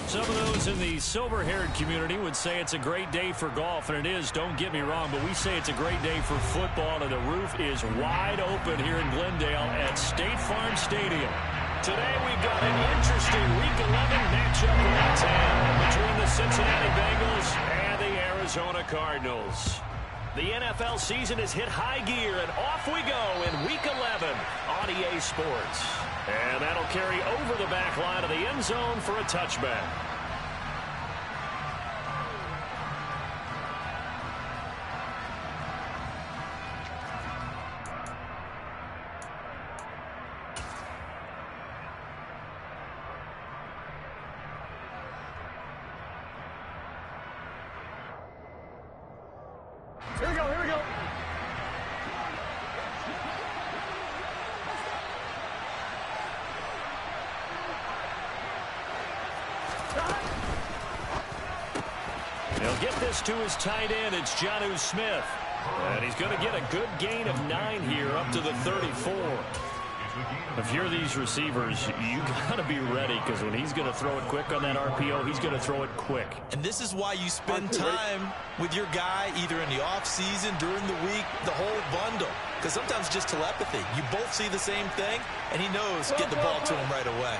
Some of those in the silver-haired community would say it's a great day for golf, and it is, don't get me wrong, but we say it's a great day for football, and the roof is wide open here in Glendale at State Farm Stadium. Today we've got an interesting Week 11 matchup in town between the Cincinnati Bengals and the Arizona Cardinals. The NFL season has hit high gear, and off we go in Week 11 on EA Sports. And that'll carry over the back line of the end zone for a touchback. Here we go, here we go. He'll get this to his tight end. It's Jonnu Smith. And he's going to get a good gain of 9 here up to the 34. If you're these receivers, you got to be ready because when he's going to throw it quick on that RPO, he's going to throw it quick. And this is why you spend time with your guy either in the offseason, during the week, the whole bundle. Because sometimes it's just telepathy. You both see the same thing, and he knows get the ball to him right away.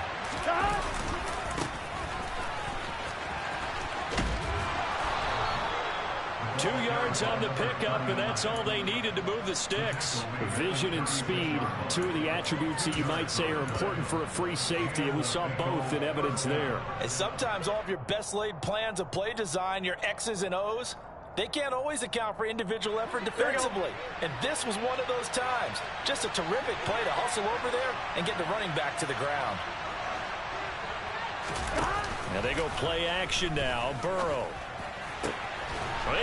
2 yards on the pickup, and that's all they needed to move the sticks. Vision and speed, 2 of the attributes that you might say are important for a free safety, and we saw both in evidence there. And sometimes all of your best laid plans of play design, your X's and O's, they can't always account for individual effort defensively. And this was one of those times. Just a terrific play to hustle over there and get the running back to the ground. Now they go play action now. Burrow.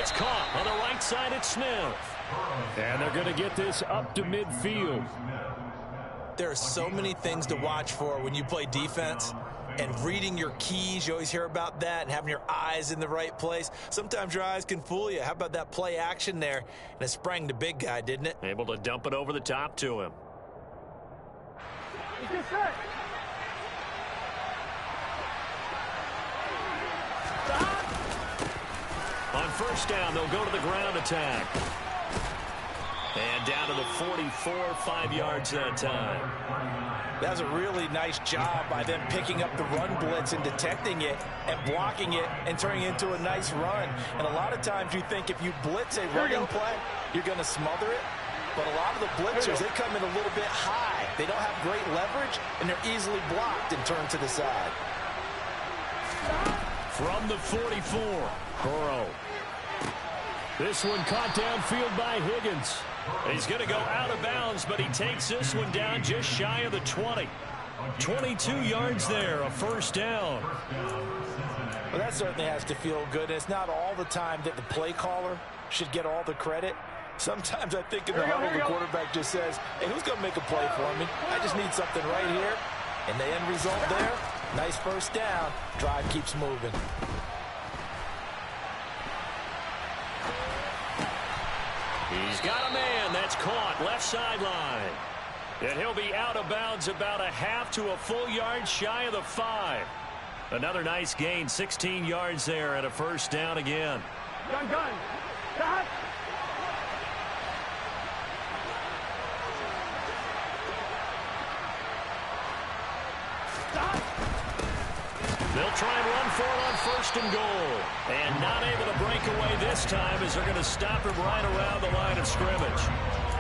It's caught on the right side. It's Smith. And they're going to get this up to midfield. There are so many things to watch for when you play defense. And reading your keys, you always hear about that, and having your eyes in the right place. Sometimes your eyes can fool you. How about that play action there? And it sprang the big guy, didn't it? Able to dump it over the top to him. He's just set. On first down, they'll go to the ground attack. And down to the 44, 5 yards that time. That was a really nice job by them picking up the run blitz and detecting it and blocking it and turning it into a nice run. And a lot of times you think if you blitz a running play, you're going to smother it. But a lot of the blitzers, they come in a little bit high. They don't have great leverage, and they're easily blocked and turned to the side. From the 44, Burrow. This one caught downfield by Higgins. He's going to go out of bounds, but he takes this one down just shy of the 20. 22 yards there, a first down. Well, that certainly has to feel good. It's not all the time that the play caller should get all the credit. Sometimes I think in the huddle, the quarterback just says, hey, who's going to make a play for me? I just need something right here. And the end result there, nice first down. Drive keeps moving. He's got a man that's caught left sideline. And he'll be out of bounds about a half to a full yard shy of the 5. Another nice gain, 16 yards there and a first down again. Gun. Cut. They'll try and run for it on first and goal. And not able to break away this time as they're going to stop him right around the line of scrimmage.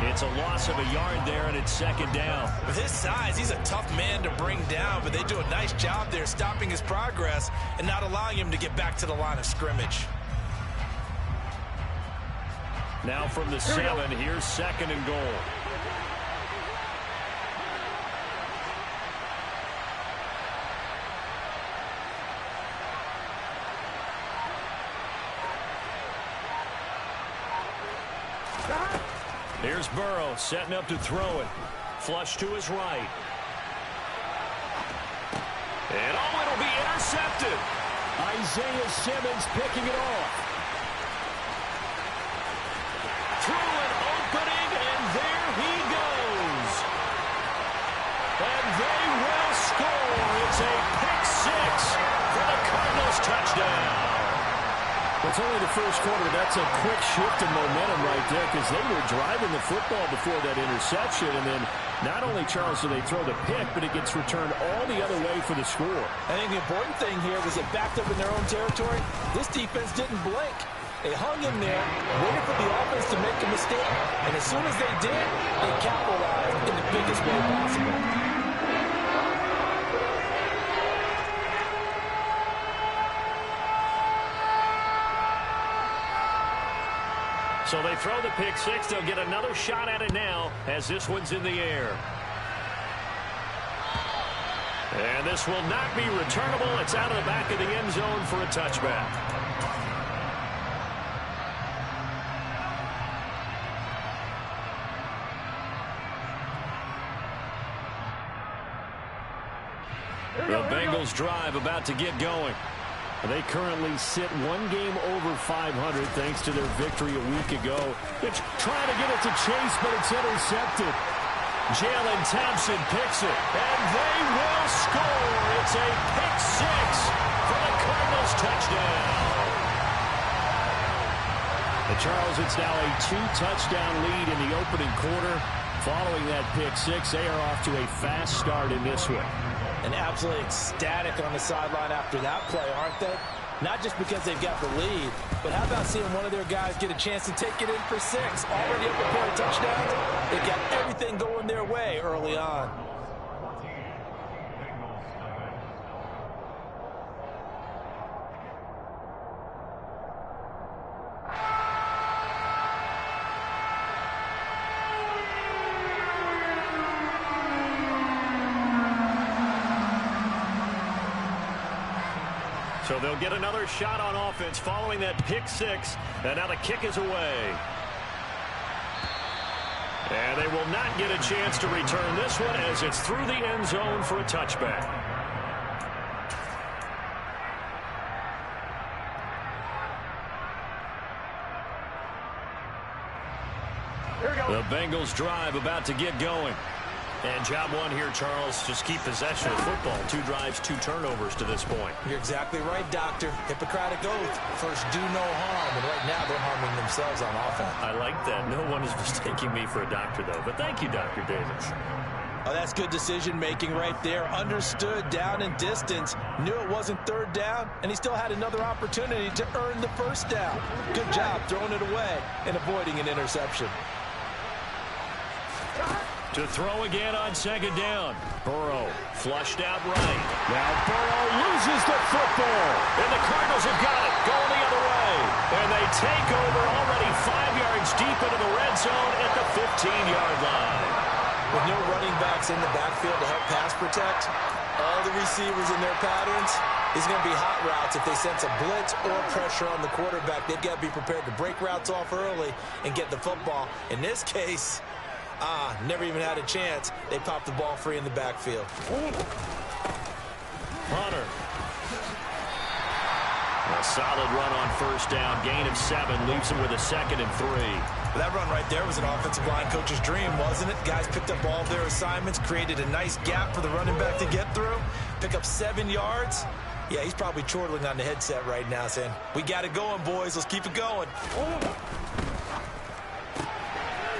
It's a loss of a yard there, and it's second down. With his size, he's a tough man to bring down, but they do a nice job there stopping his progress and not allowing him to get back to the line of scrimmage. Now from the 7, here's second and goal. Here's Burrow setting up to throw it. Flush to his right. And it'll be intercepted. Isaiah Simmons picking it off. Through an opening, and there he goes. And they will score. It's a pick 6 for the Cardinals. Cardinals touchdown. It's only the first quarter. That's a quick shift of momentum right there because they were driving the football before that interception. And then not only, Charles, do they throw the pick, but it gets returned all the other way for the score. I think the important thing here was it backed up in their own territory. This defense didn't blink. They hung in there, waited for the offense to make a mistake. And as soon as they did, they capitalized in the biggest way possible. So they throw the pick six. They'll get another shot at it now as this one's in the air. And this will not be returnable. It's out of the back of the end zone for a touchback. The Bengals drive about to get going. They currently sit one game over 500 thanks to their victory a week ago. They're trying to get it to Chase, but it's intercepted. Jalen Thompson picks it, and they will score. It's a pick six for the Cardinals touchdown. And Charles, it's now a two-touchdown lead in the opening quarter. Following that pick six, they are off to a fast start in this one. And absolutely ecstatic on the sideline after that play, aren't they? Not just because they've got the lead, but how about seeing one of their guys get a chance to take it in for six? Already up a pair of touchdowns. They've got everything going their way early on. So they'll get another shot on offense following that pick six. And now the kick is away. And they will not get a chance to return this one as it's through the end zone for a touchback. The Bengals drive about to get going. And job one here, Charles, just keep possession of football. 2 drives, 2 turnovers to this point. You're exactly right, Doctor. Hippocratic oath. First, do no harm. And right now, they're harming themselves on offense. I like that. No one is mistaking me for a doctor, though. But thank you, Dr. Davis. Oh, that's good decision-making right there. Understood down and distance. Knew it wasn't third down, and he still had another opportunity to earn the first down. Good job throwing it away and avoiding an interception. To throw again on second down. Burrow flushed out right. Now Burrow loses the football. And the Cardinals have got it. Going the other way. And they take over already 5 yards deep into the red zone at the 15-yard line. With no running backs in the backfield to help pass protect, all the receivers in their patterns, these are going to be hot routes. If they sense a blitz or pressure on the quarterback, they've got to be prepared to break routes off early and get the football. In this case, never even had a chance. They popped the ball free in the backfield. Hunter. A solid run on first down. Gain of 7. Leaves him with a 2nd and 3. Well, that run right there was an offensive line coach's dream, wasn't it? Guys picked up all of their assignments, created a nice gap for the running back to get through, pick up 7 yards. Yeah, he's probably chortling on the headset right now saying, we got it going, boys. Let's keep it going.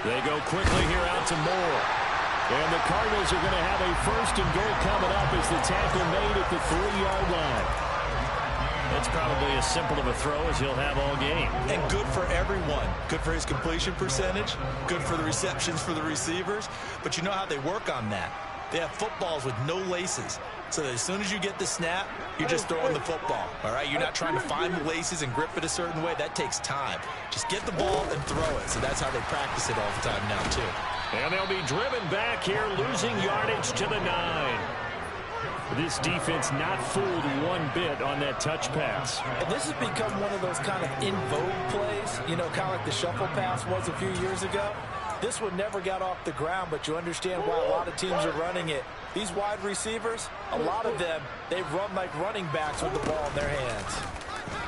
They go quickly here out to Moore. And the Cardinals are going to have a 1st and goal coming up as the tackle made at the 3-yard line. That's probably as simple of a throw as he'll have all game. And good for everyone. Good for his completion percentage. Good for the receptions for the receivers. But you know how they work on that. They have footballs with no laces. So that as soon as you get the snap, you're just throwing the football. All right? You're not trying to find the laces and grip it a certain way. That takes time. Just get the ball and throw it. So that's how they practice it all the time now, too. And they'll be driven back here, losing yardage to the 9. This defense not fooled one bit on that touch pass. And this has become one of those kind of in vogue plays, you know, kind of like the shuffle pass was a few years ago. This one never got off the ground, but you understand why a lot of teams are running it. These wide receivers, a lot of them, they run like running backs with the ball in their hands.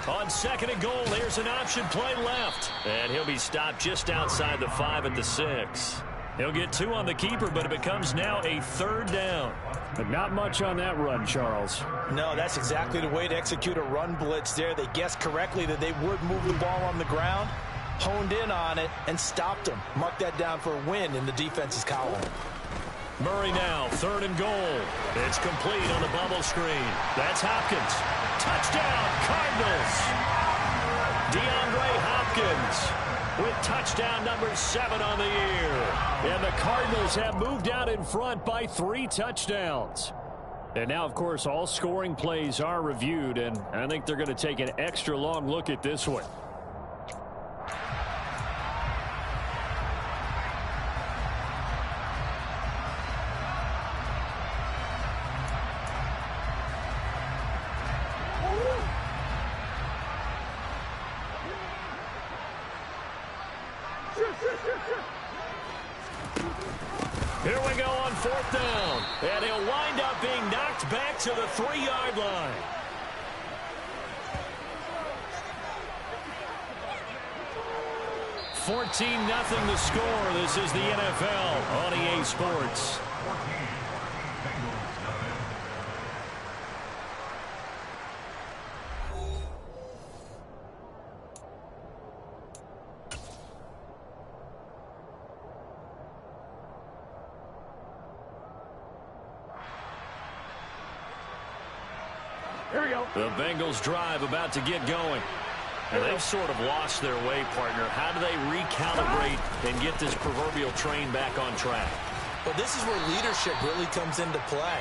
On 2nd and goal, there's an option play left. And he'll be stopped just outside the 5 at the 6. He'll get 2 on the keeper, but it becomes now a 3rd down. But not much on that run, Charles. No, that's exactly the way to execute a run blitz there. They guessed correctly that they would move the ball on the ground, honed in on it, and stopped them. Mark that down for a win in the defense's column. Murray now, 3rd and goal. It's complete on the bubble screen. That's Hopkins. Touchdown, Cardinals. DeAndre Hopkins with touchdown number 7 on the year. And the Cardinals have moved out in front by 3 touchdowns. And now, of course, all scoring plays are reviewed, and I think they're going to take an extra long look at this one. Here we go on 4th down. And he'll wind up being knocked back to the 3-yard line. $14-0 the score. This is the NFL on EA Sports. Here we go. The Bengals drive about to get going. And they've sort of lost their way, partner. How do they recalibrate and get this proverbial train back on track? Well, this is where leadership really comes into play.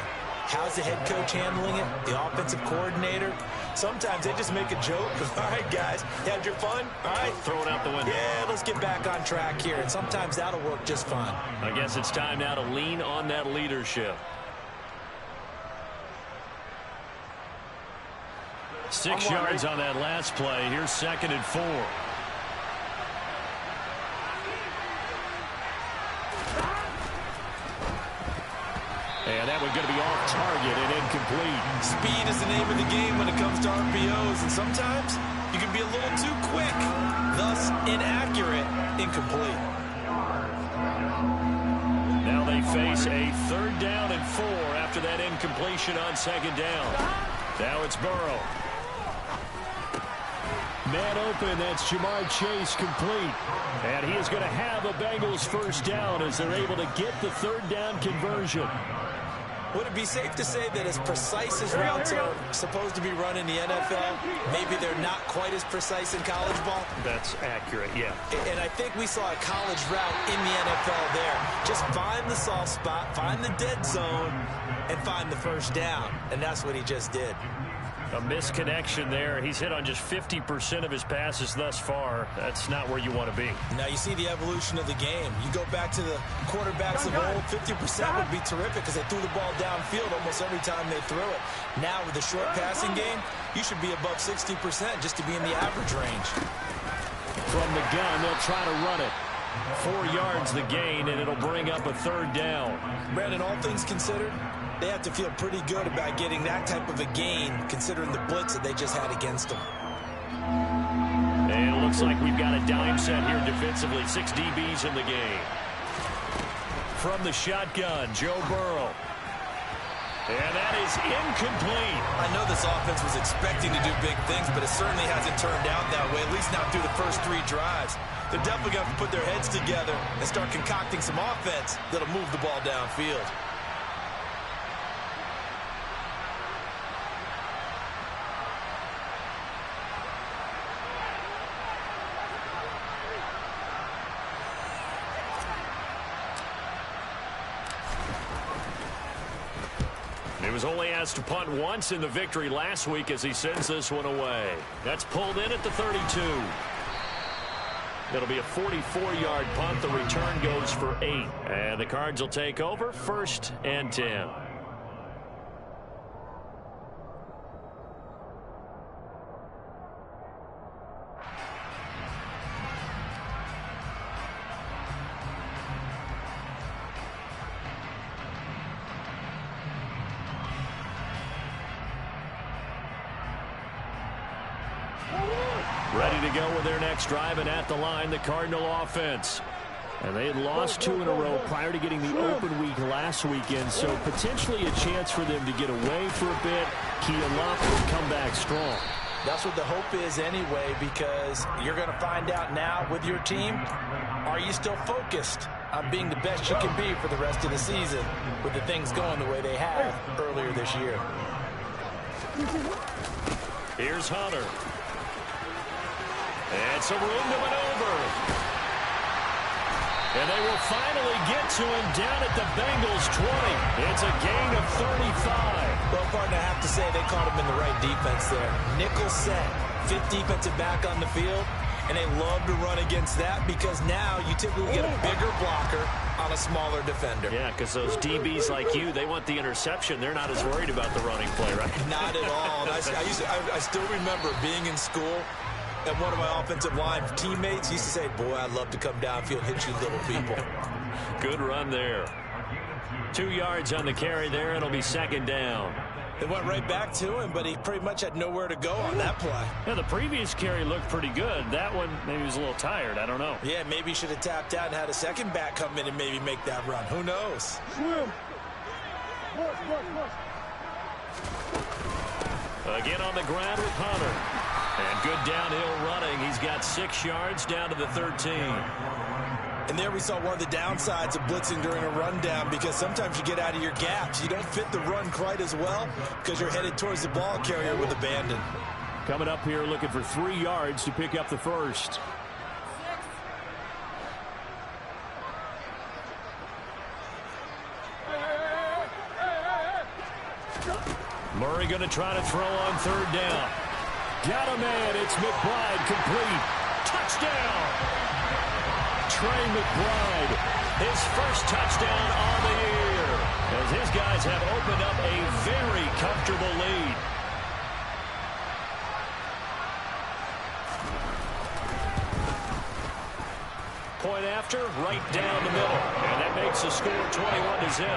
How's the head coach handling it? The offensive coordinator? Sometimes they just make a joke. All right, guys, you had your fun? All right. Throw it out the window. Yeah, let's get back on track here. And sometimes that'll work just fine. I guess it's time now to lean on that leadership. 6 yards on that last play. Here's 2nd and 4. And that one's going to be off target and incomplete. Speed is the name of the game when it comes to RPOs, and sometimes you can be a little too quick, thus inaccurate, incomplete. Now they face a 3rd down and 4 after that incompletion on 2nd down. Now it's Burrow. Man open, that's Jamar Chase complete. And he is going to have a Bengals 1st down as they're able to get the 3rd down conversion. Would it be safe to say that as precise as routes are supposed to be run in the NFL, maybe they're not quite as precise in college ball? That's accurate, yeah. And I think we saw a college route in the NFL there. Just find the soft spot, find the dead zone, and find the 1st down. And that's what he just did. A misconnection there. He's hit on just 50% of his passes thus far. That's not where you want to be. Now you see the evolution of the game. You go back to the quarterbacks of old, 50% would be terrific because they threw the ball downfield almost every time they threw it. Now with the short passing game, you should be above 60% just to be in the average range. From the gun, they'll try to run it. 4 yards the gain, and it'll bring up a 3rd down. Brandon, all things considered, they have to feel pretty good about getting that type of a gain considering the blitz that they just had against them. And it looks like we've got a dime set here defensively. 6 DBs in the game. From the shotgun, Joe Burrow. And that is incomplete. I know this offense was expecting to do big things, but it certainly hasn't turned out that way, at least not through the first 3 drives. They're definitely going to have to put their heads together and start concocting some offense that'll move the ball downfield. He was only asked to punt once in the victory last week as he sends this one away. That's pulled in at the 32. It'll be a 44-yard punt. The return goes for 8. And the Cards will take over 1st and 10. Ready to go with their next drive, and at the line, the Cardinal offense. And they had lost 2 in a row prior to getting the open week last weekend, so potentially a chance for them to get away for a bit, key them up, and come back strong. That's what the hope is anyway, because you're going to find out now with your team, are you still focused on being the best you can be for the rest of the season with the things going the way they have earlier this year? Here's Hunter. And some room to maneuver. And they will finally get to him down at the Bengals 20. It's a gain of 35. Well, partner, I have to say they caught him in the right defense there. Nickel set, 5th defensive back on the field, and they love to run against that because now you typically get a bigger blocker on a smaller defender. Yeah, because those DBs like you, they want the interception. They're not as worried about the running play, right? Not at all. I still remember being in school, and one of my offensive line teammates used to say, boy, I'd love to come downfield, hit you little people. Good run there. 2 yards on the carry there. It'll be 2nd down. They went right back to him, but he pretty much had nowhere to go on that play. Yeah, the previous carry looked pretty good. That one, maybe he was a little tired. I don't know. Yeah, maybe he should have tapped out and had a second back come in and maybe make that run. Who knows? Again on the ground with Hunter. And good downhill running. He's got 6 yards down to the 13. And there we saw one of the downsides of blitzing during a rundown, because sometimes you get out of your gaps. You don't fit the run quite as well because you're headed towards the ball carrier with abandon. Coming up here looking for 3 yards to pick up the first. Murray going to try to throw on 3rd down. Got a man. It's McBride complete. Touchdown! Trey McBride. His first touchdown on the year, as his guys have opened up a very comfortable lead. Point after, right down the middle. And that makes the score 21-0.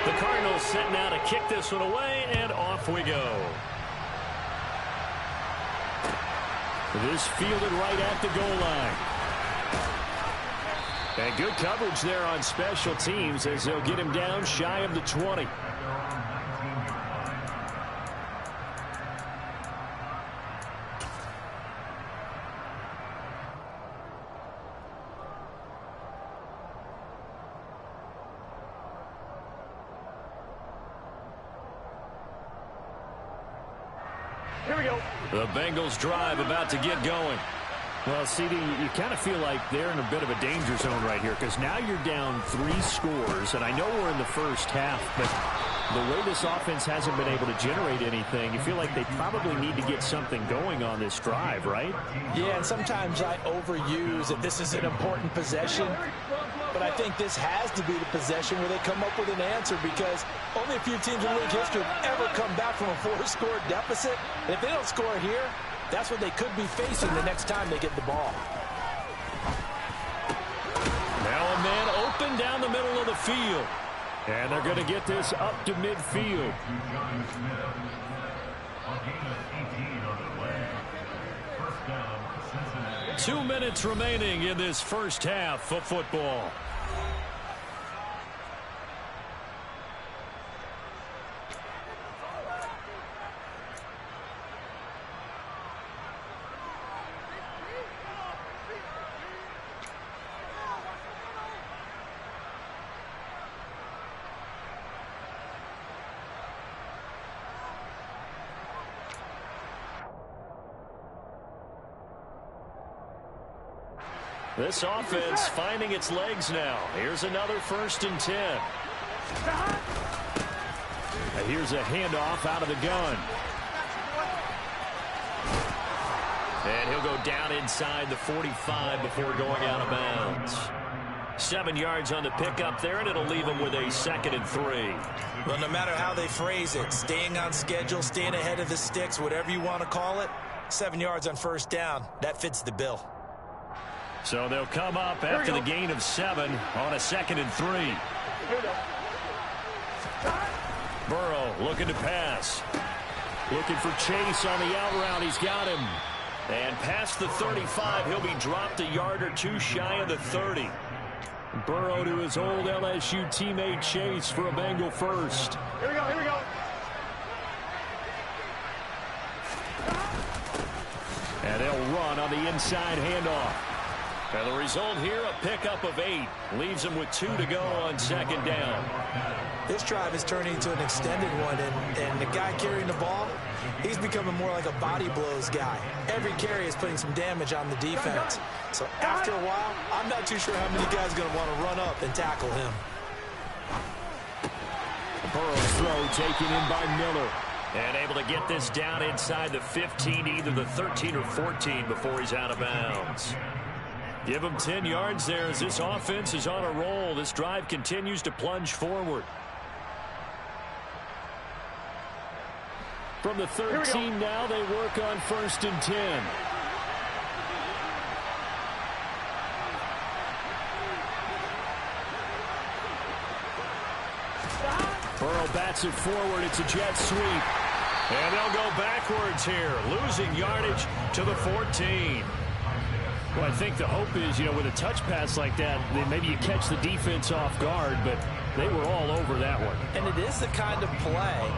The Cardinals setting out to kick this one away, and off we go. This fielded right at the goal line. And good coverage there on special teams as they'll get him down shy of the 20. Here we go. The Bengals drive about to get going. Well, CD, you kind of feel like they're in a bit of a danger zone right here, because now you're down 3 scores, and I know we're in the first half, but the way this offense hasn't been able to generate anything, you feel like they probably need to get something going on this drive, right? Yeah, and sometimes I overuse that this is an important possession, but I think this has to be the possession where they come up with an answer, because only a few teams in league history have ever come back from a 4-score deficit. And if they don't score here, that's what they could be facing the next time they get the ball. Now a man open down the middle of the field. And they're going to get this up to midfield. 2 minutes remaining in this first half of football. This offense finding its legs now. Here's another 1st and 10. And here's a handoff out of the gun. And he'll go down inside the 45 before going out of bounds. 7 yards on the pickup there, and it'll leave him with a 2nd and 3. Well, no matter how they phrase it, staying on schedule, staying ahead of the sticks, whatever you want to call it, 7 yards on 1st down, that fits the bill. So they'll come up after the gain of 7 on a 2nd and 3. Burrow looking to pass. Looking for Chase on the out route. He's got him. And past the 35, he'll be dropped a yard or two shy of the 30. Burrow to his old LSU teammate Chase for a Bengal first. Here we go, here we go. And they'll run on the inside handoff. And the result here, a pickup of 8. Leaves them with 2 to go on second down. This drive is turning into an extended one, and the guy carrying the ball, he's becoming more like a body blows guy. Every carry is putting some damage on the defense. So after a while, I'm not too sure how many guys are going to want to run up and tackle him. Burrow's throw taken in by Miller. And able to get this down inside the 15, either the 13 or 14 before he's out of bounds. Give him 10 yards there as this offense is on a roll. This drive continues to plunge forward. From the 13 now, they work on 1st and 10. Burrow bats it forward. It's a jet sweep. And they'll go backwards here, losing yardage to the 14. Well, I think the hope is, with a touch pass like that, then maybe you catch the defense off guard, but they were all over that one. And it is the kind of play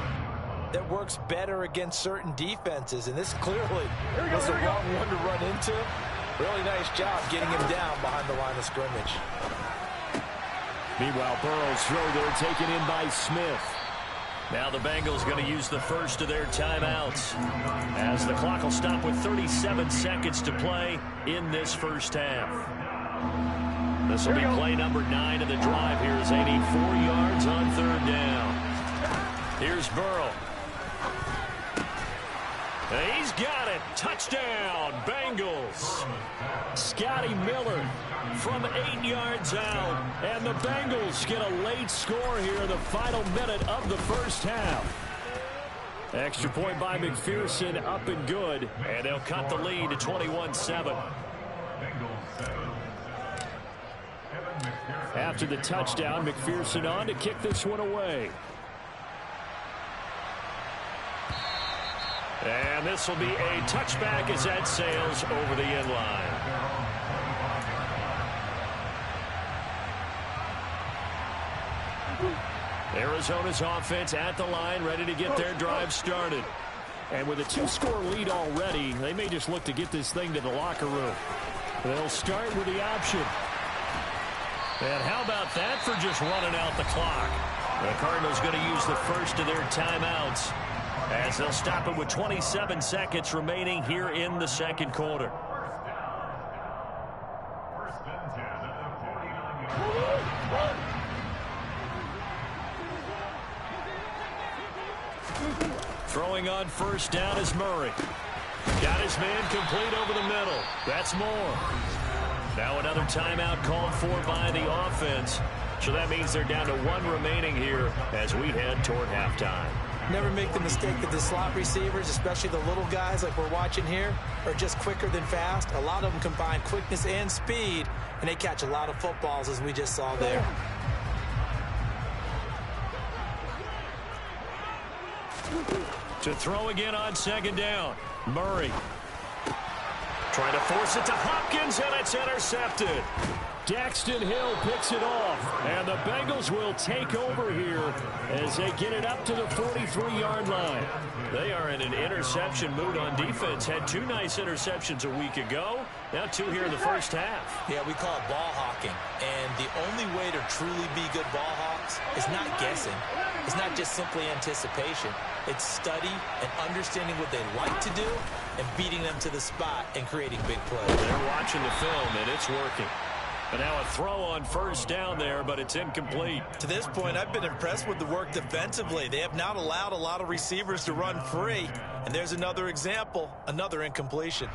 that works better against certain defenses, and this clearly was the wrong one to run into. Really nice job getting him down behind the line of scrimmage. Meanwhile, Burrow's throw there taken in by Smith. Now the Bengals going to use the first of their timeouts as the clock will stop with 37 seconds to play in this first half. This will be play number 9 of the drive here as they need 4 yards on 3rd down. Here's Burrow. And he's got it. Touchdown, Bengals. Scotty Miller from 8 yards out. And the Bengals get a late score here in the final minute of the first half. Extra point by McPherson, up and good. And they'll cut the lead to 21-7. After the touchdown, McPherson on to kick this one away. And this will be a touchback as that sails over the end line. Arizona's offense at the line, ready to get their drive started. And with a 2-score lead already, they may just look to get this thing to the locker room. They'll start with the option. And how about that for just running out the clock? The Cardinals going to use the first of their timeouts as they'll stop it with 27 seconds remaining here in the second quarter. Throwing on 1st down is Murray. Got his man complete over the middle. That's more. Now another timeout called for by the offense. So that means they're down to 1 remaining here as we head toward halftime. Never make the mistake that the slot receivers, especially the little guys like we're watching here, are just quicker than fast. A lot of them combine quickness and speed, and they catch a lot of footballs as we just saw there. To throw again on 2nd down. Murray trying to force it to Hopkins, and it's intercepted. Daxton Hill picks it off, and the Bengals will take over here as they get it up to the 43-yard line. They are in an interception mood on defense. Had 2 nice interceptions a week ago. Now 2 here in the first half. Yeah, we call it ball hawking. And the only way to truly be good ball hawks is not guessing. It's not just simply anticipation. It's study and understanding what they like to do and beating them to the spot and creating big plays. They're watching the film, and it's working. And now a throw on 1st down there, but it's incomplete. To this point, I've been impressed with the work defensively. They have not allowed a lot of receivers to run free. And there's another example, another incompletion.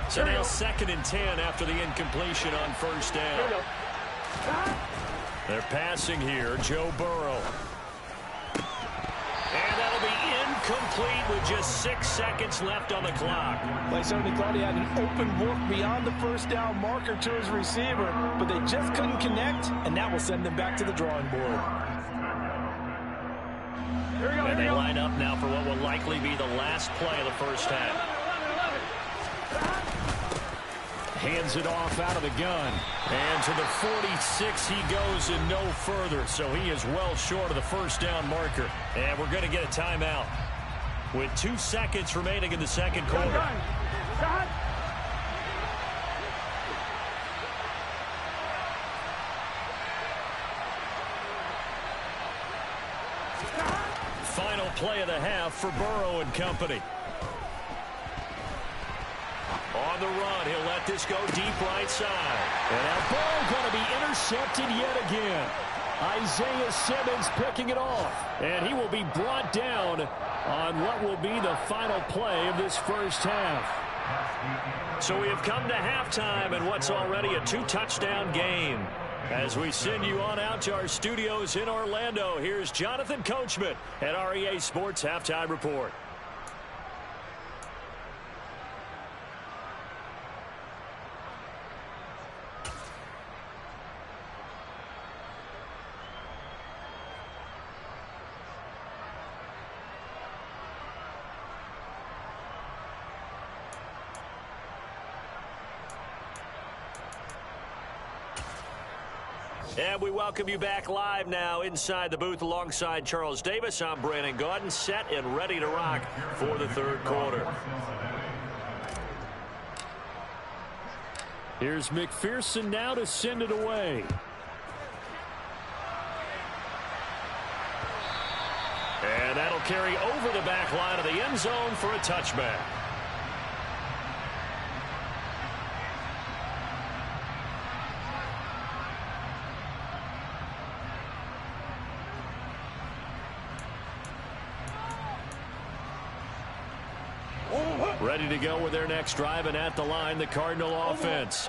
So now 2nd and 10 after the incompletion on 1st down. They're passing here, Joe Burrow. And that'll be incomplete with just 6 seconds left on the clock. They certainly thought he had an open look beyond the 1st down marker to his receiver, but they just couldn't connect, and that will send them back to the drawing board. And they up now for what will likely be the last play of the first half. Hands it off out of the gun. And to the 46 he goes and no further. So he is well short of the first down marker. And we're going to get a timeout with 2 seconds remaining in the second quarter. Final play of the half for Burrow and company. On the run, he'll let this go deep right side. And that ball going to be intercepted yet again. Isaiah Simmons picking it off. And he will be brought down on what will be the final play of this first half. So we have come to halftime in what's already a 2-touchdown game. As we send you on out to our studios in Orlando, here's Jonathan Coachman at REA Sports Halftime Report. And we welcome you back live now inside the booth alongside Charles Davis. I'm Brandon Gaudin, set and ready to rock for the third quarter. Here's McPherson now to send it away. And that'll carry over the back line of the end zone for a touchback. Ready to go with their next drive, and at the line, the Cardinal offense.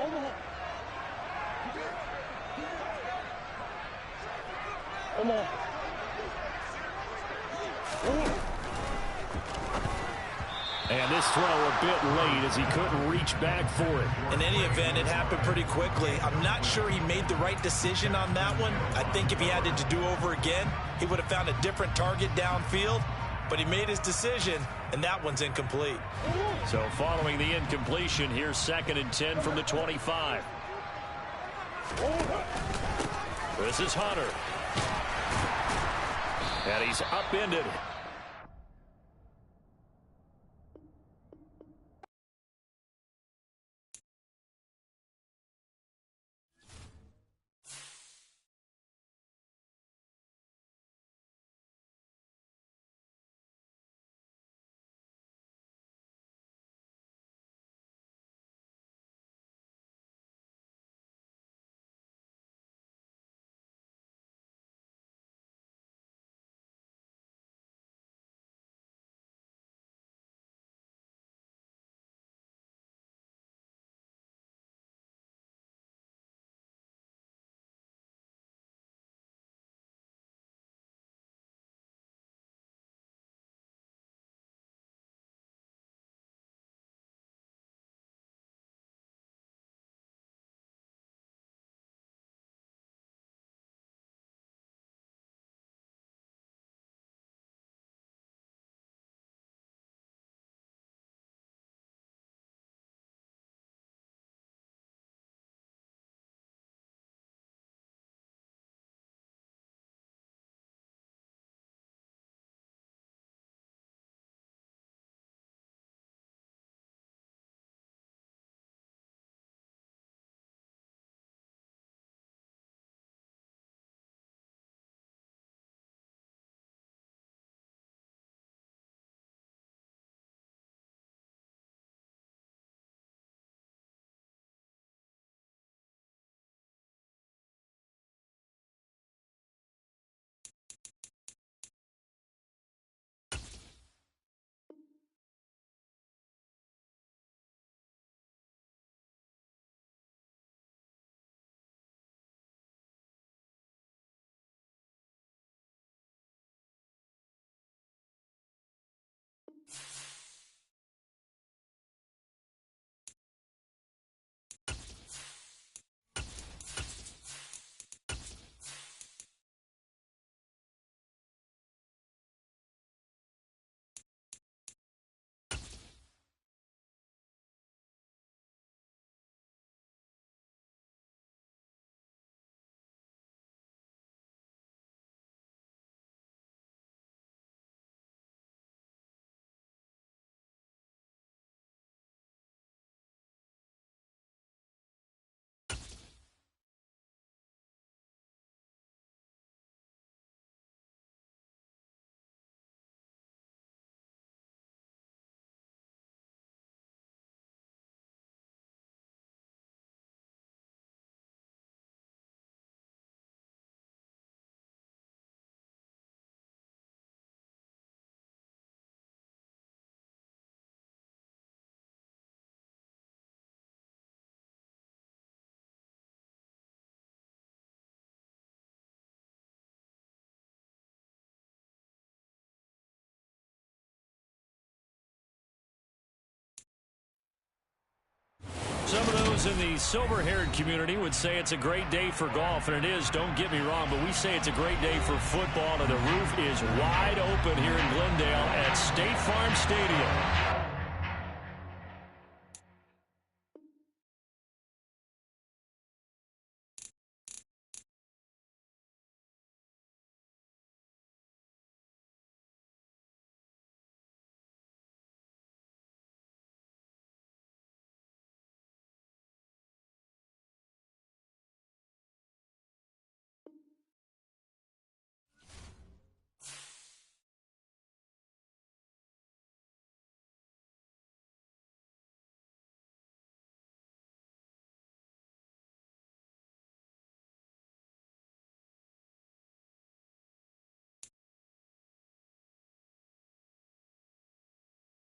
And this throw a bit late as he couldn't reach back for it. In any event, it happened pretty quickly. I'm not sure he made the right decision on that one. I think if he had it to do over again, he would have found a different target downfield. But he made his decision, and that one's incomplete. So following the incompletion, here's 2nd and 10 from the 25. This is Hunter. And he's upended. Those in the silver-haired community would say it's a great day for golf, and it is, don't get me wrong, but we say it's a great day for football, and the roof is wide open here in Glendale at State Farm Stadium.